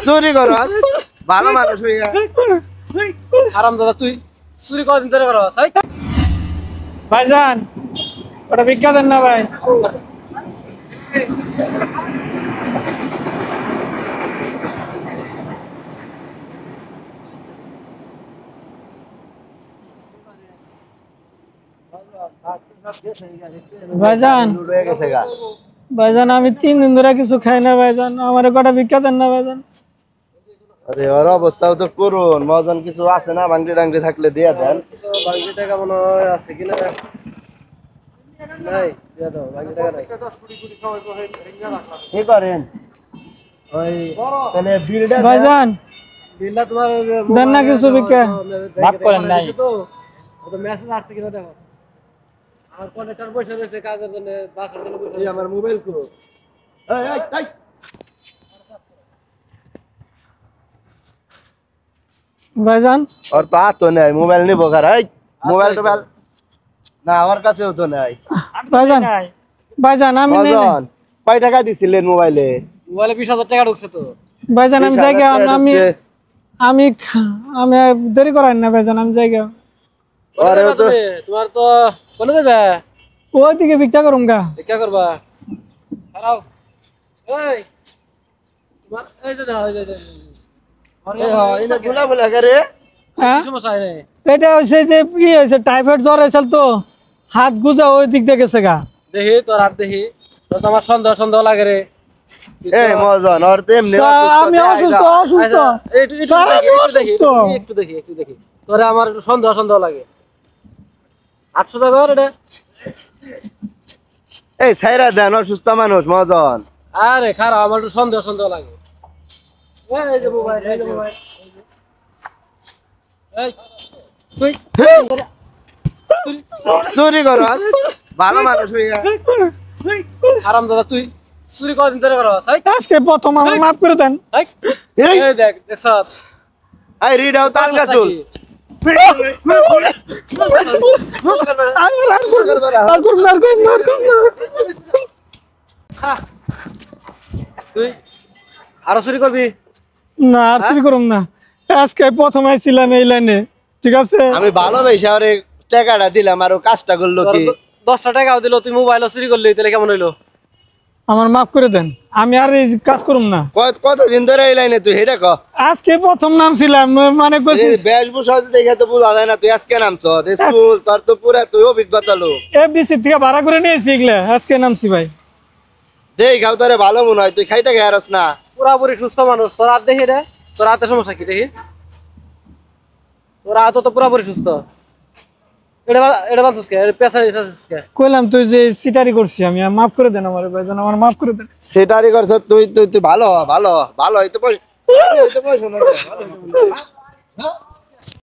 চুরি করস ভালো মানুষ হইয়া আরাম দাদা তুই চুরি কদিন ধরে করস ভাইজান ওটা ভিক্ষা দেন না ভাই। ভাইজান ভাইজান আমি 3 দিন ধরে কিছু খাই না ভাইজান, আমার কটা ভিক্ষা দেন না ভাইজান। আরে ওর অবস্থাও তো করুন, মজন কিছু আছে না ভাঙড়ি টাংড়ি থাকলে দিয়া দেন। বাকি টাকা মনে হয় আছে কিনা নাই, দিয়া দাও বাকি টাকা নাই। কি করেন ওই তাহলে বিলটা ভাইজান বিলটা তোমার দেন না কিছু ভিক্ষা। মাফ করেন নাই তো ওটা মেসেজ আসছে কিনা দেখো। আর কন্ট্রাক্টর পয়সা রয়েছে কাজের জন্য, বাসার জন্য পয়সা। এই আমার মোবাইল কো এই এই এই ভাইজান ওর তো হাত তো নাই, মোবাইল নিবো কার? এই মোবাইল টোবাইল না আমার কাছেও তো নাই। ভাইজান ভাইজান আমি নেই মজন কয় টাকা দিছিলেন মোবাইলে? মোবাইলে 20,000 টাকা ঢুকছে তো। ভাইজান আমি জায়গা আমি আমি আমি দেরি করাই না ভাইজান, আমি জায়গা আরে তো তোমার তো কোনে দেবে? ওইদিকে ভিক্ষা করুম গা। কি করবা? খারাপ এই তোমার এই যে দাও এই যে এই হয় না গুলা বলা করে। হ্যাঁ সমস্যা নাই। এটা হচ্ছে যে কি হয়েছে, টাইফয়েড জ্বর হয়েছিল তো হাত গুজা ওই দিক দিয়ে গেছে গা। দেখি তোর হাত দেখি, তো তোমার সন্দেহ সন্দেহ লাগে রে। এই মজন ওর তো এমনি আমি অসুস্থ অসুস্থ একটু দেখি তোরে আমার একটু সন্দেহ সন্দেহ লাগে। 800 টাকা এটা। এই ছাইরা দেন, অসুস্থ মানুষ মজন। আরে খারাপ, আমার একটু সন্দেহ সন্দেহ লাগে। এই যে মোবাইল, এই যে মোবাইল। এই তুই চুরি করস ভালো মানুষ হইয়া আরাম দাদা তুই চুরি কদিন ধরে করস আজকে প্রথম আমার মাফ করে দেন। এই এই দেখ দেখছ এই রিড আউট আল গাছুল তুই আরো চুরি করবি না আর চুরি করুম না, আজকে প্রথম আইছিলাম এই লাইনে, ঠিক আছে? আমি ভালোবাসা ওরে টাকাটা দিলাম আর ও কাজটা করলো কি? 10টা টাকাও দিল, তুই মোবাইলও চুরি করলি, তাহলে কেমন হইলো? আমার মাফ করে দেন, আমি আর এই কাজ করুম না। কতদিন ধরে এই লাইনে তুই হেডা ক? আজকে প্রথম নাম ছিলাম, মানে বেশভূষা দেখে তো বোঝা যায় না তুই আজকে নামছ। স্কুল তোর তো পুরা তুই অভিজ্ঞতা লোক। এফডিসি থেকে ভাড়া করে নিয়েছি এগুলা, আজকে নামছি ভাই। দেখ খাও তোরে ভালো মনে হয়, তুই খাইটা খেয়ারস না। পুরাপুরি সুস্থ মানুষ, তোর হাত দেখি রে, তোর হাতে সমস্যা কি দেখি? তোর হাত তো পুরাপুরি সুস্থ। এটা বাঁচছিস কে? পেশা দিছিস কে? কইলাম তুই যে সিটারি করছি, আমি মাফ করে দেন আমার ভাইজান, আমার মাফ করে দেন। সেটারই করছ তুই তুই তুই ভালো ভালো ভালো হইতে পয়সা হইতে পয়সা না।